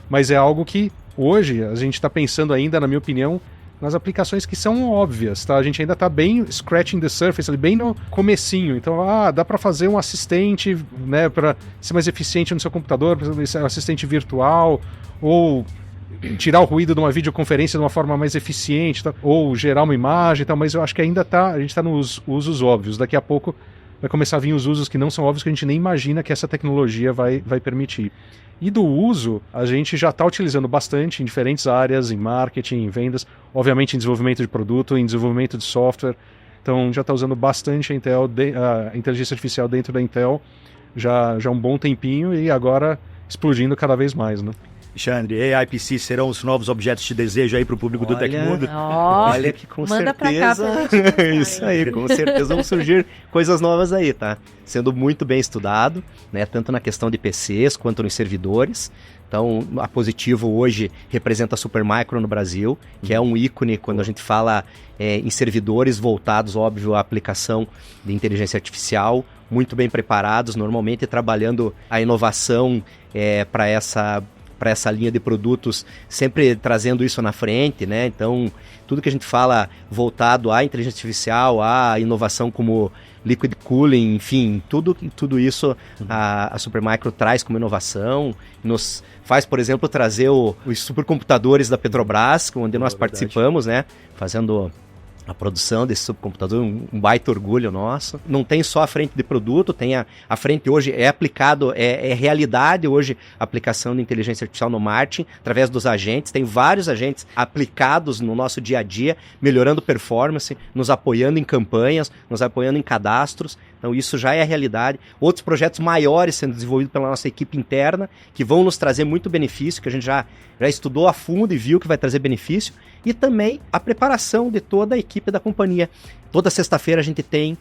Mas é algo que hoje a gente está pensando ainda, na minha opinião, nas aplicações que são óbvias, tá? A gente ainda está bem scratching the surface, ali, bem no comecinho. Então, dá para fazer um assistente, né, para ser mais eficiente no seu computador, um assistente virtual, ou tirar o ruído de uma videoconferência de uma forma mais eficiente, tá? Ou gerar uma imagem e tal, mas eu acho que ainda a gente está nos usos óbvios. Daqui a pouco vai começar a vir os usos que não são óbvios, que a gente nem imagina que essa tecnologia vai permitir. E do uso, a gente já está utilizando bastante em diferentes áreas, em marketing, em vendas, obviamente em desenvolvimento de produto, em desenvolvimento de software. Então já está usando bastante a Intel, a inteligência artificial dentro da Intel, já há um bom tempinho, e agora explodindo cada vez mais, né? Alexandre, AI PC serão os novos objetos de desejo aí para o público do Tecmundo? Olha que com manda certeza... Pra cá pra isso aí, com certeza vão surgir coisas novas aí, tá? Sendo muito bem estudado, né? Tanto na questão de PCs quanto nos servidores. Então, a Positivo hoje representa a Supermicro no Brasil, que é um ícone quando a gente fala em servidores voltados, óbvio, à aplicação de inteligência artificial, muito bem preparados, normalmente trabalhando a inovação para essa linha de produtos, sempre trazendo isso na frente, né? Então, tudo que a gente fala voltado à inteligência artificial, à inovação como liquid cooling, enfim, tudo isso a Supermicro traz como inovação, nos faz, por exemplo, trazer os supercomputadores da Petrobras, onde nós participamos, né? Fazendo a produção desse supercomputador, um baita orgulho nosso. Não tem só a frente de produto, tem a frente hoje, é aplicado, é realidade hoje a aplicação de inteligência artificial no marketing, através dos agentes. Tem vários agentes aplicados no nosso dia a dia, melhorando performance, nos apoiando em campanhas, nos apoiando em cadastros. Então isso já é a realidade. Outros projetos maiores sendo desenvolvidos pela nossa equipe interna, que vão nos trazer muito benefício, que a gente já estudou a fundo e viu que vai trazer benefício. E também a preparação de toda a equipe da companhia. Toda sexta-feira a gente tem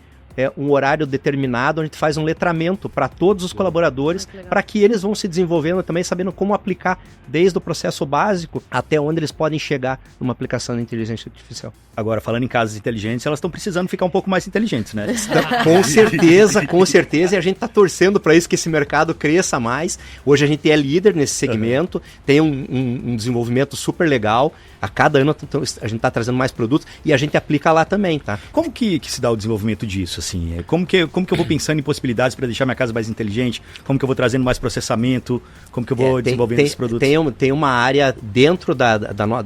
um horário determinado, a gente faz um letramento para todos os colaboradores, para que eles vão se desenvolvendo também, sabendo como aplicar desde o processo básico até onde eles podem chegar numa aplicação de inteligência artificial. Agora, falando em casas inteligentes, elas estão precisando ficar um pouco mais inteligentes, né? Com certeza, e a gente está torcendo para isso, que esse mercado cresça mais. Hoje a gente é líder nesse segmento, tem um desenvolvimento super legal. A cada ano a gente está trazendo mais produtos e a gente aplica lá também, tá? Como que se dá o desenvolvimento disso, assim? Como que eu vou pensando em possibilidades para deixar minha casa mais inteligente? Como que eu vou trazendo mais processamento? Como que eu vou desenvolvendo esses produtos? Tem uma área dentro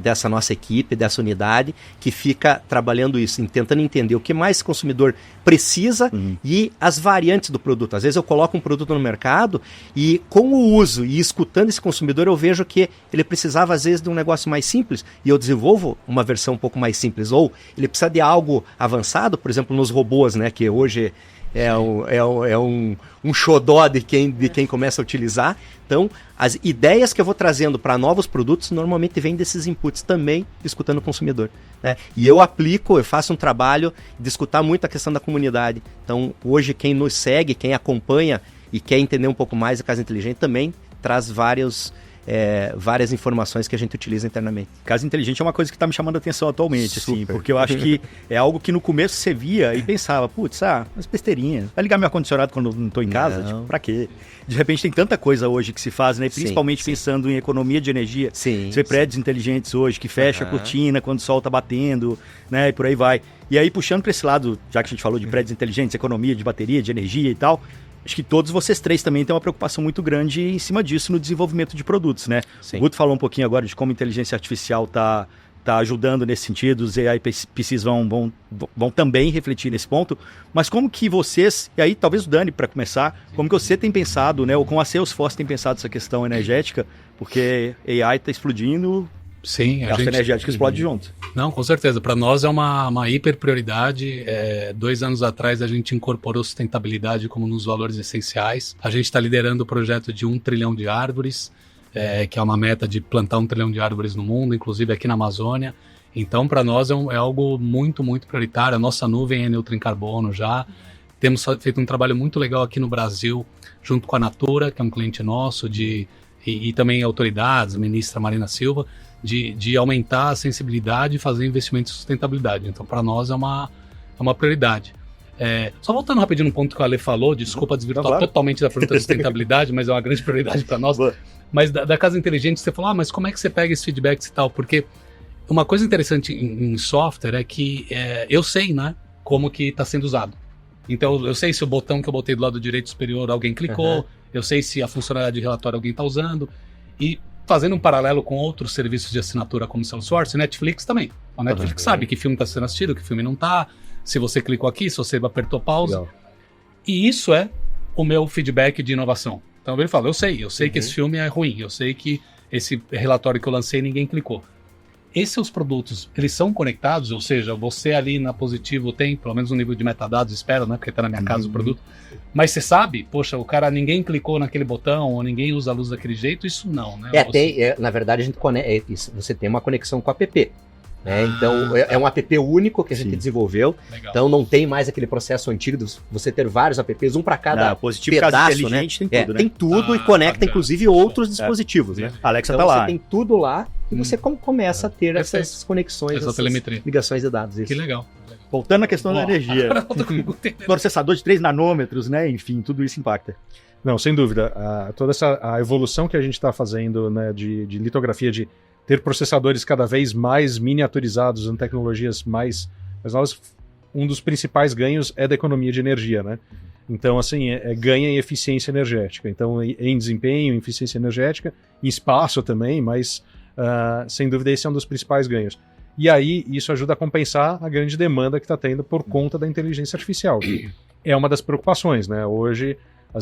dessa nossa equipe, dessa unidade, que fica trabalhando isso, tentando entender o que mais o consumidor precisa e as variantes do produto. Às vezes eu coloco um produto no mercado e com o uso e escutando esse consumidor, eu vejo que ele precisava às vezes de um negócio mais simples e eu desenvolvo uma versão um pouco mais simples. Ou ele precisa de algo avançado, por exemplo, nos robôs, né, que hoje um xodó de quem começa a utilizar. Então, as ideias que eu vou trazendo para novos produtos normalmente vêm desses inputs também, escutando o consumidor, né? E eu faço um trabalho de escutar muito a questão da comunidade. Então, hoje, quem nos segue, quem acompanha e quer entender um pouco mais a Casa Inteligente também traz várias informações que a gente utiliza internamente. Casa Inteligente é uma coisa que está me chamando a atenção atualmente, assim, porque eu acho que é algo que no começo você via e pensava, putz, umas besteirinhas. Vai ligar meu ar-condicionado quando não estou em casa? Tipo, pra quê? De repente tem tanta coisa hoje que se faz, né? Principalmente pensando em economia de energia. Você vê prédios inteligentes hoje que fecha a cortina quando o sol está batendo, né? E por aí vai. E aí, puxando para esse lado, já que a gente falou de prédios inteligentes, economia de bateria, de energia e tal, acho que todos vocês três também têm uma preocupação muito grande em cima disso no desenvolvimento de produtos, né? O Guto falou um pouquinho agora de como a inteligência artificial tá ajudando nesse sentido, os AI PCs vão também refletir nesse ponto, mas como que vocês, e aí talvez o Dani para começar, como que você tem pensado, né, ou como a Salesforce tem pensado essa questão energética, porque AI está explodindo, sim, a energética explode junto. Não, com certeza. Para nós é uma hiper prioridade. 2 anos atrás a gente incorporou sustentabilidade como um dos valores essenciais. A gente está liderando o projeto de 1 trilhão de árvores, que é uma meta de plantar 1 trilhão de árvores no mundo, inclusive aqui na Amazônia. Então, para nós é algo muito, muito prioritário. A nossa nuvem é neutra em carbono já. Temos feito um trabalho muito legal aqui no Brasil, junto com a Natura, que é um cliente nosso, e também autoridades, a ministra Marina Silva, de aumentar a sensibilidade e fazer investimentos em sustentabilidade. Então, para nós é uma prioridade. Só voltando rapidinho no ponto que o Ale falou, desculpa desvirtuar totalmente da pergunta da sustentabilidade, mas é uma grande prioridade para nós. Mas da Casa Inteligente, você falou, mas como é que você pega esse feedback e tal? Porque uma coisa interessante em software é que eu sei, né, como que está sendo usado. Então, eu sei se o botão que eu botei do lado direito superior alguém clicou, eu sei se a funcionalidade de relatório alguém está usando, e fazendo um paralelo com outros serviços de assinatura como Salesforce, Netflix também. A Netflix sabe que filme está sendo assistido, que filme não está, se você clicou aqui, se você apertou pause. Legal. E isso é o meu feedback de inovação. Então ele fala, eu sei que esse filme é ruim, eu sei que esse relatório que eu lancei ninguém clicou. Esses produtos, eles são conectados, ou seja, você ali na Positivo tem pelo menos um nível de metadados, espero, né, porque está na minha casa o produto, mas você sabe, poxa, ninguém clicou naquele botão, ou ninguém usa a luz daquele jeito, isso não, né? Na verdade, a gente você tem uma conexão com o app. Então, é um app único que a gente desenvolveu. Legal. Então, não tem mais aquele processo antigo de você ter vários apps, um para cada Positivo, pedaço, Casa Inteligente, né? Tem tudo, né? Tem tudo e conecta, inclusive, outros dispositivos, né? Alexa então, tá lá. Você tem tudo lá e você começa a ter essas conexões, essa telemetria, ligações de dados. Que legal. Voltando à questão da energia. Processador de 3 nanômetros, né? Enfim, tudo isso impacta. Não, sem dúvida. Toda a evolução que a gente está fazendo, né, de litografia, de ter processadores cada vez mais miniaturizados, em tecnologias mais novas, um dos principais ganhos é da economia de energia, né? Então, assim, ganha em eficiência energética. Então, em desempenho, em eficiência energética, em espaço também, mas, sem dúvida, esse é um dos principais ganhos. E aí, isso ajuda a compensar a grande demanda que está tendo por conta da inteligência artificial. É uma das preocupações, né? Hoje, a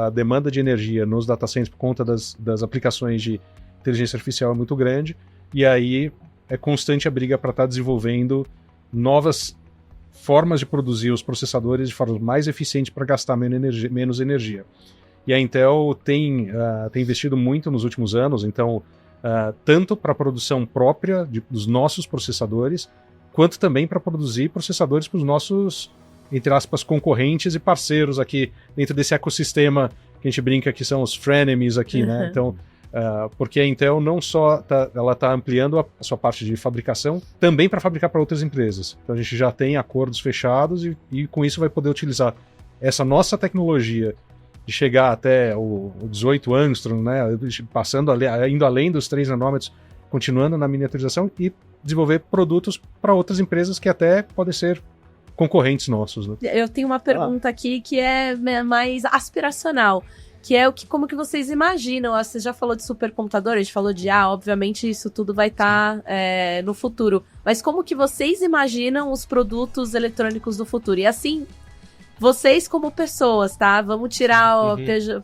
demanda de energia nos data centers por conta das aplicações de inteligência artificial é muito grande, e aí é constante a briga para estar desenvolvendo novas formas de produzir os processadores de forma mais eficiente para gastar menos energia. E a Intel tem investido muito nos últimos anos, então, tanto para a produção própria dos nossos processadores, quanto também para produzir processadores para os nossos, entre aspas, concorrentes e parceiros aqui dentro desse ecossistema que a gente brinca que são os frenemies aqui, né? Então, porque a Intel não só ela está ampliando a sua parte de fabricação, também para fabricar para outras empresas. Então a gente já tem acordos fechados e com isso vai poder utilizar essa nossa tecnologia de chegar até o 18 angstrom, né, indo além dos 3 nanômetros, continuando na miniaturização e desenvolver produtos para outras empresas que até podem ser concorrentes nossos. Né? Eu tenho uma pergunta aqui que é mais aspiracional. Que é como que vocês imaginam? Você já falou de supercomputador, a gente falou de obviamente isso tudo vai estar no futuro. Mas como que vocês imaginam os produtos eletrônicos do futuro? E assim, vocês como pessoas, tá? Vamos tirar o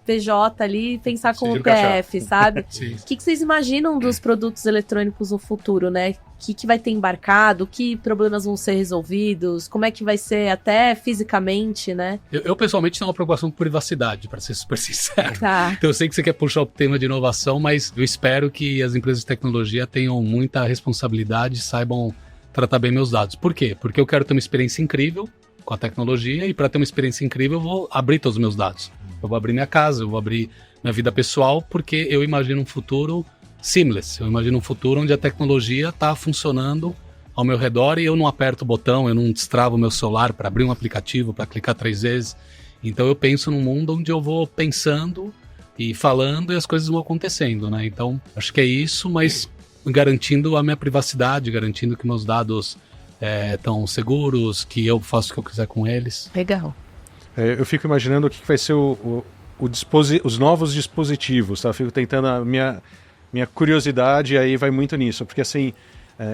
PJ ali e pensar como PF, sabe? O que vocês imaginam dos produtos eletrônicos no futuro, né? O que vai ter embarcado? Que problemas vão ser resolvidos? Como é que vai ser até fisicamente, né? Eu pessoalmente tenho uma preocupação com privacidade, para ser super sincero. Tá. Então eu sei que você quer puxar o tema de inovação, mas eu espero que as empresas de tecnologia tenham muita responsabilidade e saibam tratar bem meus dados. Por quê? Porque eu quero ter uma experiência incrível com a tecnologia e para ter uma experiência incrível eu vou abrir todos os meus dados. Eu vou abrir minha casa, eu vou abrir minha vida pessoal, porque eu imagino um futuro seamless. Eu imagino um futuro onde a tecnologia está funcionando ao meu redor e eu não aperto o botão, eu não destravo o meu celular para abrir um aplicativo, para clicar 3 vezes. Então eu penso num mundo onde eu vou pensando e falando e as coisas vão acontecendo, né? Então acho que é isso, mas garantindo a minha privacidade, garantindo que meus dados estão seguros, que eu faço o que eu quiser com eles. Legal. Eu fico imaginando o que vai ser os novos dispositivos, tá? Eu fico tentando a minha curiosidade aí vai muito nisso, porque assim,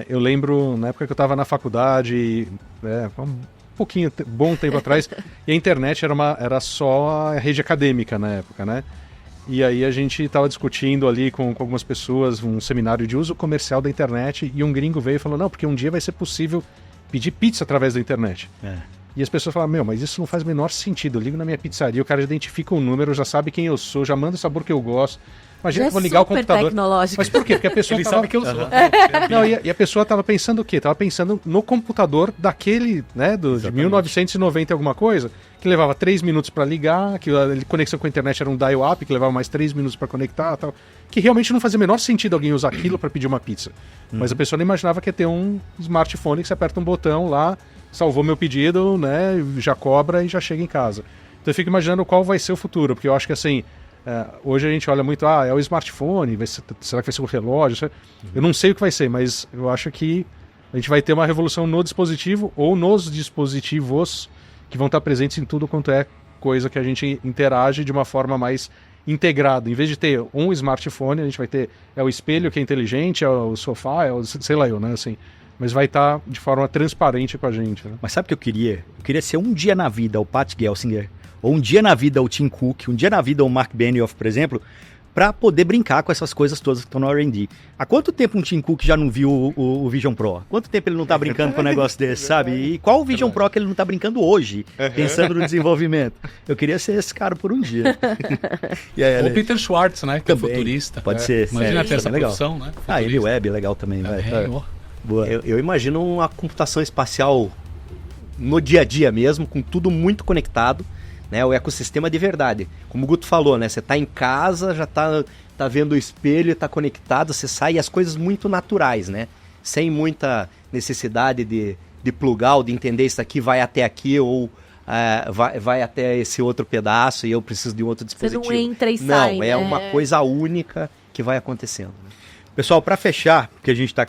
eu lembro na época que eu estava na faculdade, um pouquinho, bom tempo atrás, e a internet era só a rede acadêmica na época, né? E aí a gente estava discutindo ali com algumas pessoas um seminário de uso comercial da internet e um gringo veio e falou, não, porque um dia vai ser possível pedir pizza através da internet. E as pessoas falaram, mas isso não faz o menor sentido, eu ligo na minha pizzaria, o cara identifica um número, já sabe quem eu sou, já manda o sabor que eu gosto. Imagina que eu vou ligar o computador. Tecnológico. Mas por quê? Porque a pessoa Ele sabe que eu sou. Não, e a pessoa estava pensando o quê? Estava pensando no computador daquele, né, de 1990 e alguma coisa, que levava 3 minutos para ligar, que a conexão com a internet era um dial-up, que levava mais 3 minutos para conectar, tal, que realmente não fazia o menor sentido alguém usar aquilo para pedir uma pizza. Mas a pessoa não imaginava que ia ter um smartphone que você aperta um botão lá, salvou meu pedido, né, já cobra e já chega em casa. Então eu fico imaginando qual vai ser o futuro, porque eu acho que assim, hoje a gente olha muito, é o smartphone, será que vai ser o relógio? Eu não sei o que vai ser, mas eu acho que a gente vai ter uma revolução no dispositivo ou nos dispositivos que vão estar presentes em tudo quanto é coisa que a gente interage de uma forma mais integrada. Em vez de ter um smartphone, a gente vai ter o espelho que é inteligente, é o sofá, sei lá eu, né, assim. Mas vai estar de forma transparente com a gente. Né? Mas sabe o que eu queria? Eu queria ser um dia na vida o Pat Gelsinger, ou um dia na vida o Tim Cook, um dia na vida o Mark Benioff, por exemplo, para poder brincar com essas coisas todas que estão no R&D. Há quanto tempo um Tim Cook já não viu o Vision Pro? Há quanto tempo ele não está brincando com um negócio desse, sabe? E qual o Vision Pro que ele não está brincando hoje, pensando no desenvolvimento? Eu queria ser esse cara por um dia. E aí, o Peter Schwartz, né? Que também, é futurista. Pode ser. Imagina ter essa legal. profissão, né? Ah, ele web, legal também. Boa. Eu imagino uma computação espacial no dia a dia mesmo, com tudo muito conectado, né? O ecossistema de verdade. Como o Guto falou, né? Você tá em casa, já tá vendo o espelho, tá conectado, você sai e as coisas muito naturais, né? Sem muita necessidade de plugar ou de entender isso aqui vai até aqui ou vai até esse outro pedaço e eu preciso de um outro dispositivo. Você não entra e sai. Não, é uma coisa única que vai acontecendo. Né? Pessoal, para fechar, porque a gente está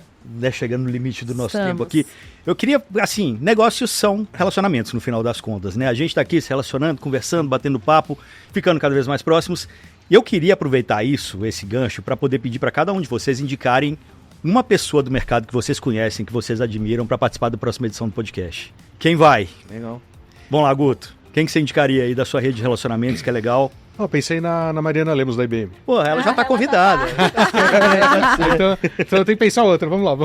chegando no limite do nosso tempo aqui, eu queria, assim, negócios são relacionamentos no final das contas, né? A gente está aqui se relacionando, conversando, batendo papo, ficando cada vez mais próximos. E eu queria aproveitar esse gancho, para poder pedir para cada um de vocês indicarem uma pessoa do mercado que vocês conhecem, que vocês admiram, para participar da próxima edição do podcast. Quem vai? Legal. Vamos lá, Guto. Quem que você indicaria aí da sua rede de relacionamentos, que é legal? Eu pensei na Mariana Lemos, da IBM. Pô, ela já tá convidada. Então eu tenho que pensar outra, vamos lá.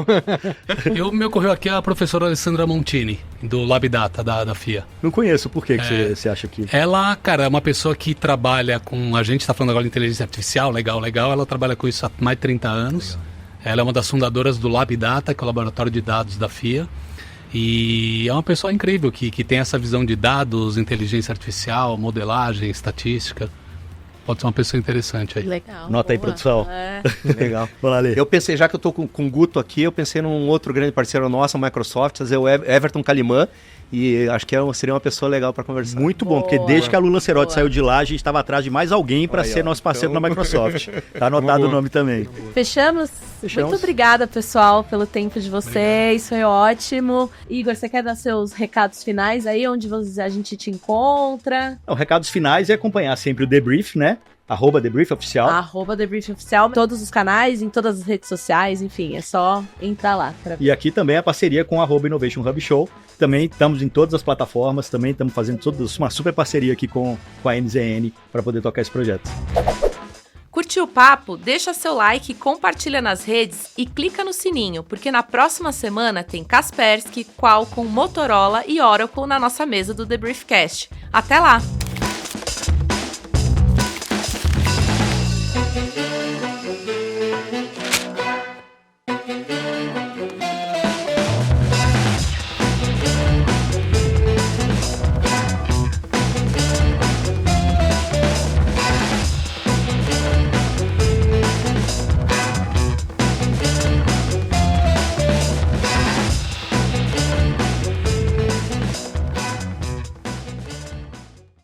Me ocorreu aqui a professora Alessandra Montini, do LabData, da FIA. Não conheço, por que você acha que... Ela, cara, é uma pessoa que trabalha com... A gente tá falando agora de inteligência artificial, legal. Ela trabalha com isso há mais de 30 anos. Legal. Ela é uma das fundadoras do LabData, que é o laboratório de dados da FIA. E é uma pessoa incrível, que tem essa visão de dados, inteligência artificial, modelagem, estatística. Pode ser uma pessoa interessante aí. Legal. Nota aí, produção. Legal. Vou lá ler. Eu pensei, já que eu tô com o Guto aqui, eu pensei num outro grande parceiro nosso, a Microsoft, fazer o Everton Kalimann. E acho que seria uma pessoa legal para conversar. Muito bom, porque desde que a Lula Cerotti saiu de lá, a gente estava atrás de mais alguém para ser nosso parceiro na Microsoft. Tá anotado o nome também. Fechamos? Muito obrigada, pessoal, pelo tempo de vocês. Foi ótimo. Igor, você quer dar seus recados finais aí, onde a gente te encontra? Recados finais é acompanhar sempre o Debrief, né? @TheBriefOficial. @TheBriefOficial, todos os canais, em todas as redes sociais, enfim, é só entrar lá. E aqui também a parceria com a @Innovation Hub Show. Também estamos em todas as plataformas, também estamos fazendo uma super parceria aqui com a NZN para poder tocar esse projeto. Curtiu o papo? Deixa seu like, compartilha nas redes e clica no sininho, porque na próxima semana tem Kaspersky, Qualcomm, Motorola e Oracle na nossa mesa do The Briefcast. Até lá!